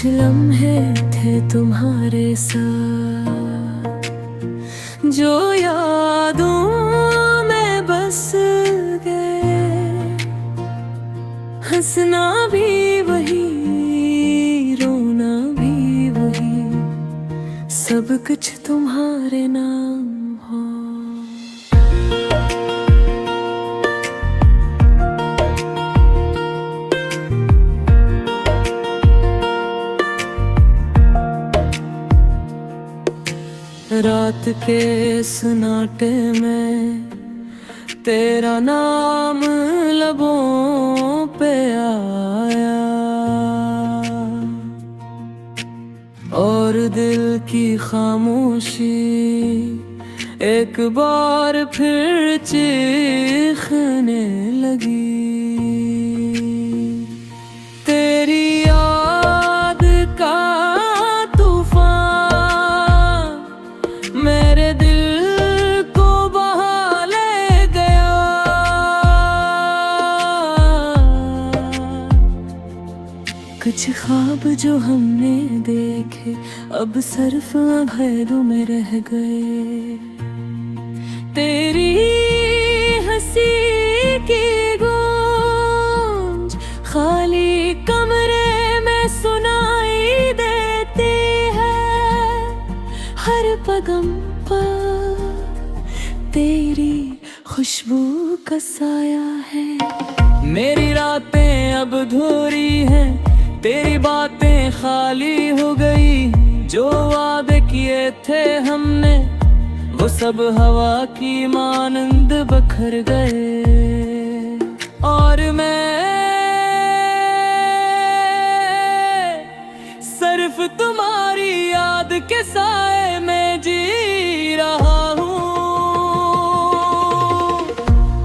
कुछ लम्हे थे तुम्हारे साथ जो यादों में बस गए। हंसना भी वही, रोना भी वही, सब कुछ तुम्हारे नाम हो। रात के सन्नाटे में तेरा नाम लबों पे आया और दिल की खामोशी एक बार फिर चीखने लगी। तेरी याद का मेरे दिल को बहा ले गया। कुछ ख्वाब जो हमने देखे अब सिर्फ आंखों में रह गए। तेरी हंसी की गूंज खाली कमरे में सुनाई देती है। हर पगम पर तेरी खुशबू का साया है। मेरी रातें अब अधूरी हैं, तेरी बातें खाली हो गई। जो वादे किए थे हमने वो सब हवा की मानंद बखर गए। और मैं सिर्फ तुम्हारी याद के साए में जी रहा हूँ।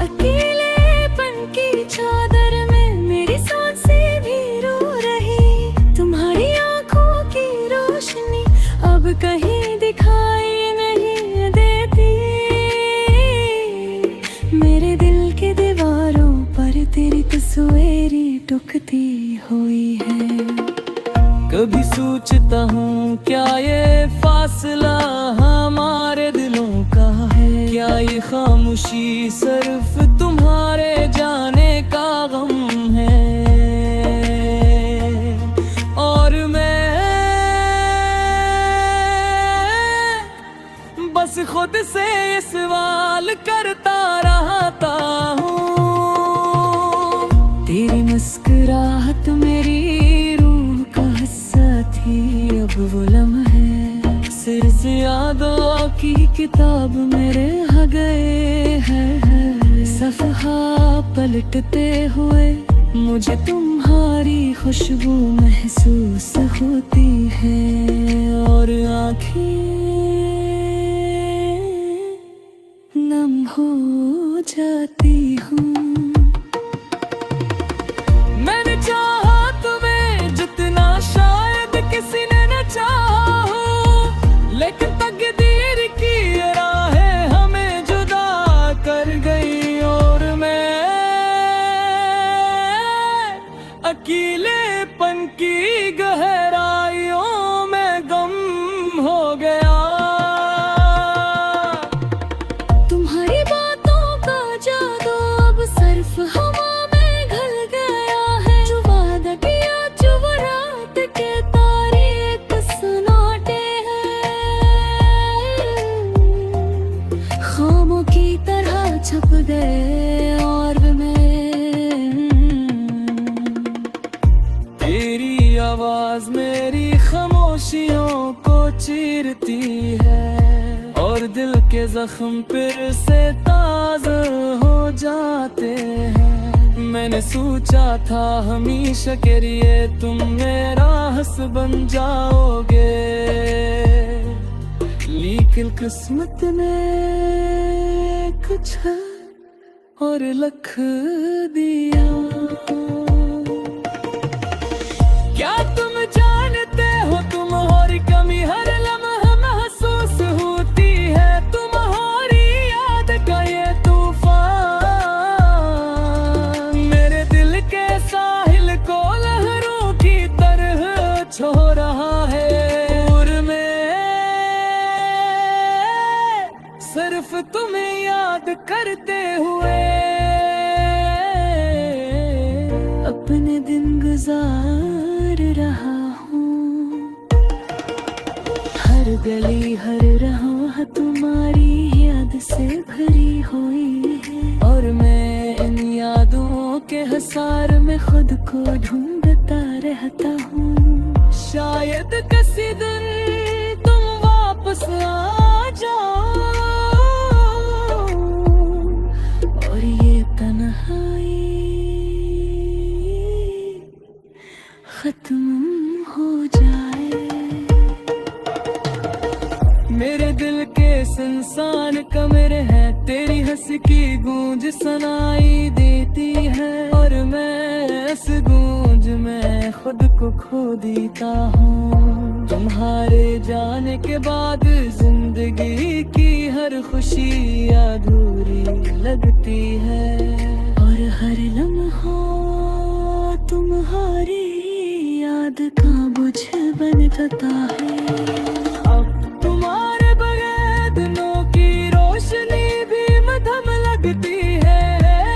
अकेलेपन की चादर में मेरी सांसें भी रो रही। तुम्हारी आंखों की रोशनी अब कहीं दिखाई नहीं देती। मेरे दिल के दीवारों पर तेरी तस्वीर टुकती हुई है। कभी सोचता हूँ क्या ये फासला हमारे दिलों का है। क्या ये खामोशी सिर्फ तुम्हारे जाने का गम है। और मैं बस खुद से ये सवाल करता रहता हूँ। तेरी मुस्कुराहट मेरी अब वो लम्हे सिर्फ यादों की किताब मेरे यहाँ गए हैं। सफ़हा पलटते हुए मुझे तुम्हारी खुशबू महसूस होती है। और आँखें नम हो जाती हूँ। मैंने चाहा तुम्हें जितना शायद किसी ने न चाहा हो, लेकिन तकदीर की राहें हमें जुदा कर गई। और मैं अकेलेपन की गहराइयों में गम हो गया। तुम्हारी बातों का जादू अब सिर्फ हवा में घुल गया है। जो वादा किया जो वो रात के तारे एक सन्नाटे हैं। खामों की तरह छप गए और मैं तेरी आवाज मेरी खामोशियों को चीरती है। और दिल के जख्म फिर से ताज़ा हो जाते हैं। मैंने सोचा था हमेशा के लिए तुम मेरा हस्बैंड जाओगे, लेकिन किस्मत ने कुछ और लख दिया। क्या तुम जानते हो तुम्हारी कमी हर लम्हा महसूस होती है। तुम्हारी याद का ये तूफान मेरे दिल के साहिल को लहरों की तरह छोड़ सिर्फ तुम्हें याद करते हुए अपने दिन गुजार रहा हूँ। हर गली हर राह तुम्हारी याद से भरी हुई है, और मैं इन यादों के हिसार में खुद को ढूंढता रहता हूँ। शायद किसी दिन तुम वापस आ जाओ और ये तन्हाई खत्म हो जाए। मेरे दिल के सुनसान कमरे हैं, तेरी हंसी की गूंज सुनाई देती है, और मैं इस गूंज में खुद को खो देता हूँ। तुम्हारे जाने के बाद जिंदगी की हर खुशी अधूरी लगती है, और हर लम्हा तुम्हारी याद का बुझ बन जाता है। अब तुम्हारे बगैर दिनों की रोशनी भी मध्यम लगती है,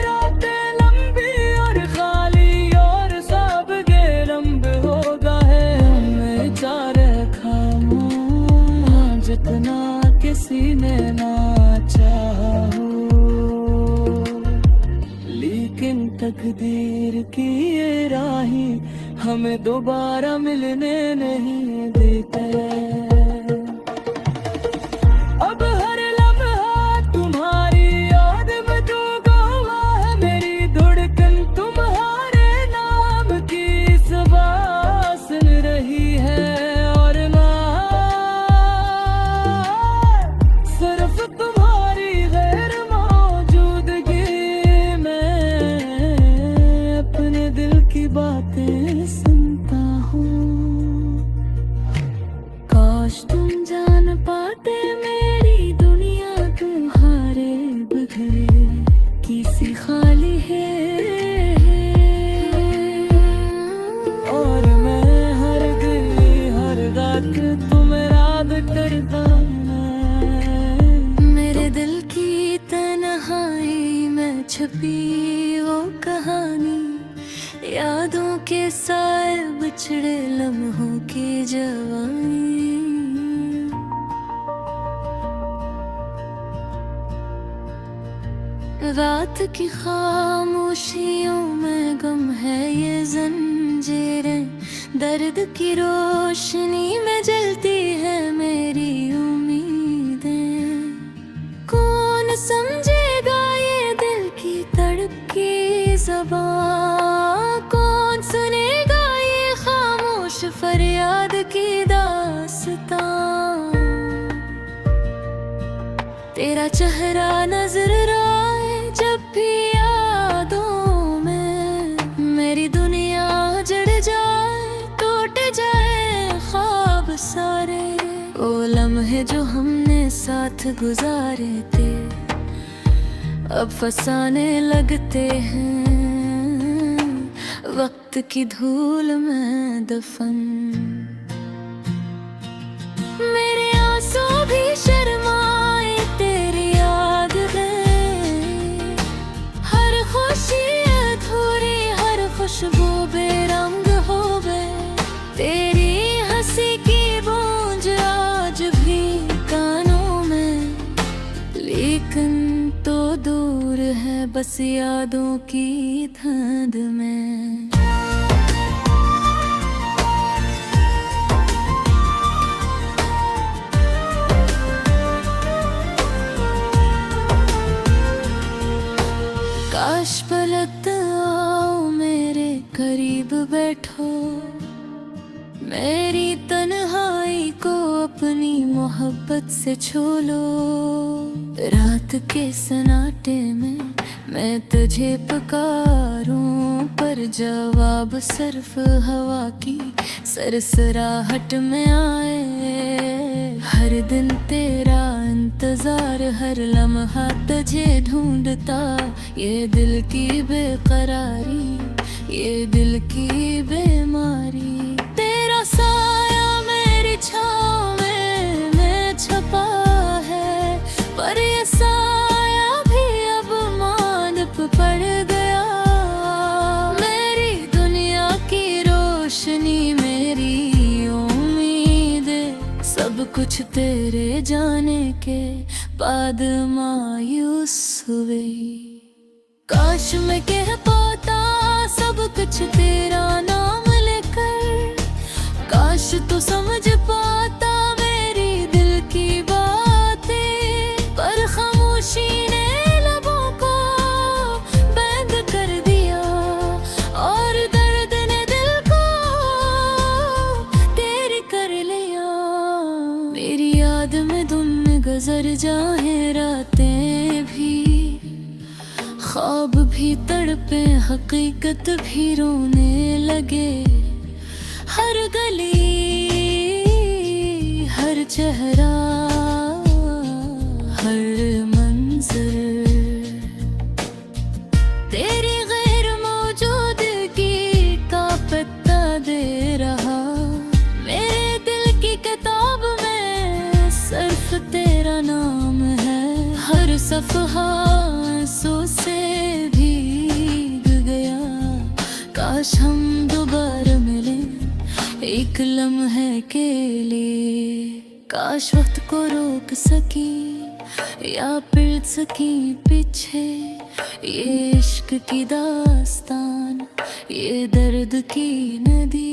रातें लंबी और खाली और सब गेरंब हो गए। मैं चारे खामोश जितना किसी ने ना चाहा, लेकिन तकदीर की ये राहें हमें दोबारा मिलने नहीं देते। अब हर लम्हा तुम्हारी याद में डूबा हुआ है, मेरी धड़कन तुम्हारे नाम की सवा सुन रही है, और मैं सिर्फ तुम्हारी गैर मौजूदगी में अपने दिल की बातें सुनता हूँ। काश तुम जान पाते मेरी दुनिया तुम्हारे बगैर किसी खाली है, और मैं हर गली हर रात तुम्हें याद करता हूँ। मेरे दिल की तन्हाई में छुपी वो कहानी, यादों के साए बिछड़े लम्हों की जवानी। रात की खामोशियों में गम है ये जंजीरें, दर्द की रोशनी में जलती है मेरी उम्मीदें। कौन समझेगा ये दिल की तड़पी ज़बां, कौन सुनेगा ये खामोश फरियाद की दास्तां। तेरा चेहरा नजर आए जब भी यादों में, मेरी दुनिया जड़ जाए टूट जाए ख्वाब सारे। वो लम्हे जो हमने साथ गुजारे थे अब फसाने लगते हैं वक्त की धूल में दफन। मेरे आंसू भी शर्माए तेरी याद में, हर खुशी अधूरी हर खुशबू बेरंग हो गए। तेरी हंसी की गूंज आज भी कानों में, लेकिन तो दूर है बस यादों की धुंध में। काश पलक आओ मेरे करीब बैठो, मेरी तन्हाई को अपनी मोहब्बत से छू लो। रात के सन्नाटे में मैं तुझे पुकारूं, पर जवाब सिर्फ हवा की सरसराहट में आए। हर दिन तेरा इंतजार, हर लम्हा तुझे ढूंढता, ये दिल की बेकरारी, ये दिल की बीमारी। तेरा साया मेरी छाँव में छपा है, पर ये कुछ तेरे जाने के बाद मायूस हुई। काश मैं कह पाता सब कुछ तेरा नाम लेकर, काश तू समझ पाता मेरी दिल की बातें, पर खामोशी ने लबों को बंद कर दिया और दर्द ने दिल को तेरे कर लिया। मेरी याद में दिन गुजर जाए रातें भी, ख्वाब भी तड़पे हकीकत भी रोने लगे। हर गली हर चेहरा हर मंजर तेरी गैर मौजूदगी का पता दे रहा। मेरे दिल की किताब में सिर्फ तेरा नाम है, हर सफ़हा आंसू से भीग गया। काश हम दोबारा मिले एक लम्हे के लिए, काश वक्त को रोक सकी या पिल सकी पीछे। ये इश्क की दास्तान, ये दर्द की नदी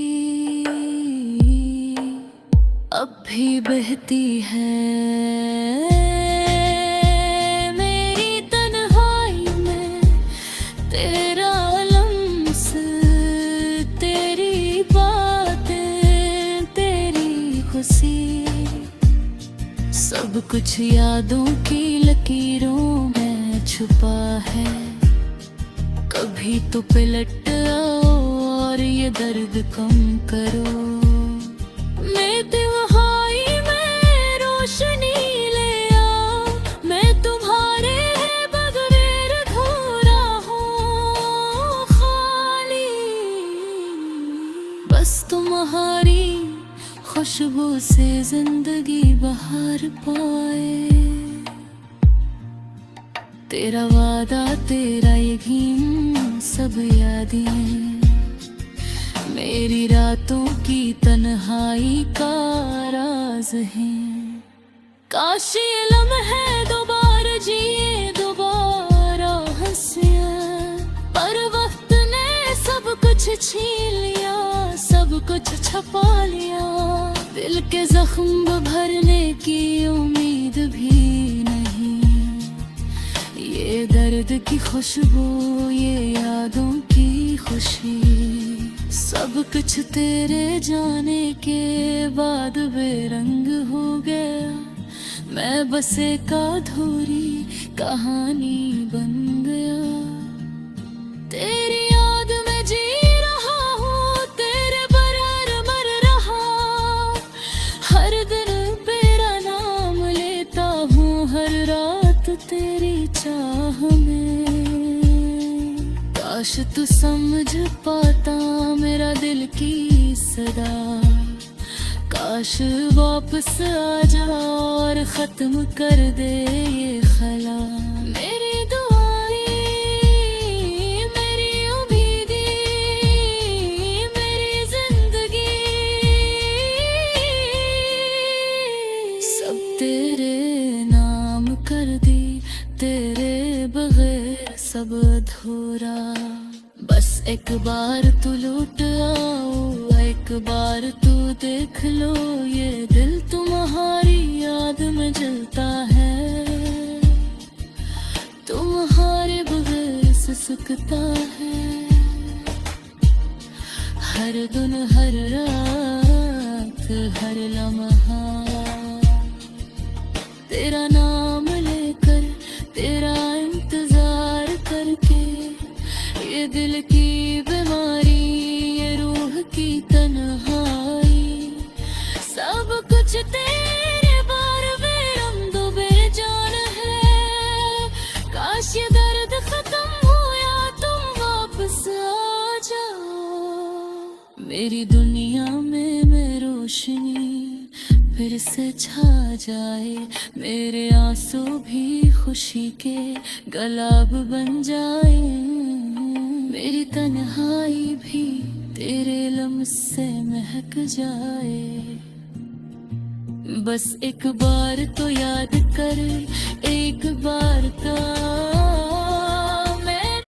अब भी बहती है। मेरी तन्हाई में तेरा लम्स, तेरी बातें, तेरी खुशी, सब कुछ यादों की लकीरों में छुपा है। कभी तो पलट आओ और ये दर्द कम करो। मैं तिहाई में रोशनी ले आओ, मैं तुम्हारे बगैर अधूरा हूँ खाली। बस तुम्हारी खुशबू से जिंदगी बहार पाए। तेरा वादा तेरा यकीन सब यादें मेरी रातों की तन्हाई का राज है। काश ये लम्हे दोबारा जिए दोबारा हंसिया, पर वक्त ने सब कुछ छीन लिया, सब कुछ छपा लिया। दिल के जख्म भरने की उम्मीद भी नहीं, ये दर्द की खुशबू ये यादों की खुशी, सब कुछ तेरे जाने के बाद बेरंग हो गया। मैं बस एक अधूरी कहानी बन गया। तेरी याद में जी रहा हूँ, तेरे बरार मर रहा। हर दिन तेरा नाम लेता हूँ, हर रात तेरी चाह में। काश तू समझ पाता मेरा दिल की सदा, काश वापस आ जा और खत्म कर दे ये खला। मेरी दुआएं, मेरी उम्मीदें, मेरी जिंदगी सब तेरे नाम कर दी, तेरे बगैर सब अधूरा। बस एक बार तू लौट आओ, एक बार तू देख लो, ये दिल तुम्हारी याद में जलता है, तुम्हारे बगैर सिसकता है। हर दिन हर रात हर लम्हा तेरा नाम लेकर, तेरा इंतजार करके, ये दिल की बीमारी, ये रूह की तन्हाई, सब कुछ तेरे बार बेरंग बेजान है। काश ये दर्द खत्म हो या तुम वापस आ जाओ। मेरी दुनिया में रोशनी फिर से छा जाए, मेरे आंसू भी खुशी के गुलाब बन जाए। मेरी तन्हाई भी तेरे लम्स से महक जाए। बस एक बार तो याद कर, एक बार तो